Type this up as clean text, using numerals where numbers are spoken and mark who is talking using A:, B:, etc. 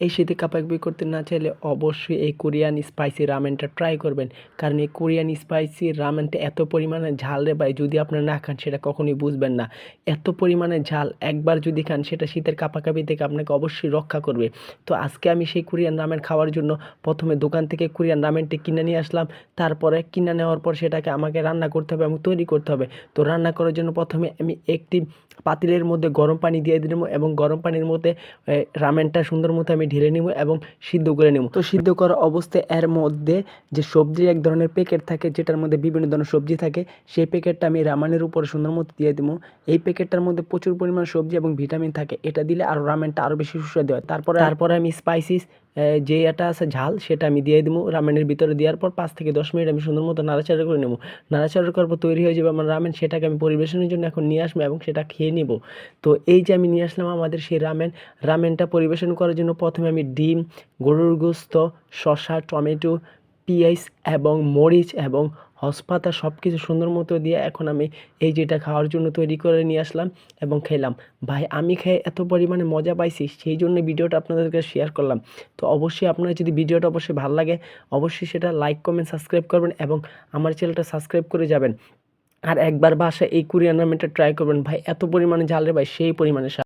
A: এই শীতে কাপাকাপি করতে না চাইলে অবশ্যই এই কোরিয়ান স্পাইসি রামেনটা ট্রাই করবেন। কারণ এই কোরিয়ান স্পাইসি রামেনটা এত পরিমাণে ঝাল রে ভাই, যদি আপনারা না খান সেটা কখনোই বুঝবেন না। এত পরিমাণে ঝাল, একবার যদি খান সেটা শীতের কাপাকাপি থেকে আপনাকে অবশ্যই রক্ষা করবে। তো আজকে আমি সেই কোরিয়ান রামেন খাওয়ার জন্য প্রথমে দোকান থেকে কোরিয়ান রামেনটি কিনে নিয়ে আসলাম। তারপরে কিনে নেওয়ার পর সেটাকে আমাকে রান্না করতে হবে এবং তৈরি করতে হবে। তো রান্না করার জন্য প্রথমে আমি একটি পাতিলের মধ্যে গরম পানি দিয়ে দিলাম এবং গরম পানির মধ্যে রামেনটা সুন্দর মতো আমি ঢেলে নিব এবং সিদ্ধ করে নিব। তো সিদ্ধ করা অবস্থায় এর মধ্যে যে সবজির এক ধরনের প্যাকেট থাকে, যেটার মধ্যে বিভিন্ন ধরনের সবজি থাকে, সেই প্যাকেটটা আমি রামেনের উপরে সুন্দর মতো দিয়ে দিব। এই প্যাকেটটার মধ্যে প্রচুর পরিমাণ সবজি এবং ভিটামিন থাকে, এটা দিলে আরও রামেনটা আরও বেশি সুস্বাদু হয়। তারপরে আমি স্পাইসিস যে এটা আছে ঝাল, সেটা আমি দিয়ে দিব রামেনের ভিতরে। দেওয়ার পর 5 থেকে 10 মিনিট আমি সুন্দর মতো নাড়াচাড়া করে নেব। নাড়াচাড়া করার পর তৈরি হয়ে যাবে আমার রামেন। সেটাকে আমি পরিবেশনের জন্য এখন নিয়ে আসবো এবং সেটা খেয়ে নিব। তো এই যে আমি নিয়ে আসলাম আমাদের সেই রামেনটা পরিবেশন করার জন্য প্রথমে আমি ডিম, গরুর গোস্ত, শসা, টমেটো, পেঁয়াজ এবং মরিচ এবং হসপাতা সব কিছু সুন্দর মতো দিয়ে এখন আমি এই যেটা খাওয়ার জন্য তৈরি করে নিয়ে আসলাম এবং খেলাম। ভাই আমি খেয়ে এত পরিমাণে মজা পাইছি, সেই জন্য ভিডিওটা আপনাদেরকে শেয়ার করলাম। তো অবশ্যই আপনারা যদি ভিডিওটা অবশ্যই ভালো লাগে, অবশ্যই সেটা লাইক, কমেন্ট, সাবস্ক্রাইব করবেন এবং আমার চ্যানেলটা সাবস্ক্রাইব করে যাবেন। আর একবার বাসায় এই কোরিয়ান রামেনটা ট্রাই করবেন ভাই, এত পরিমাণে ঝাল রে ভাই, সেই পরিমাণে স্বাদ।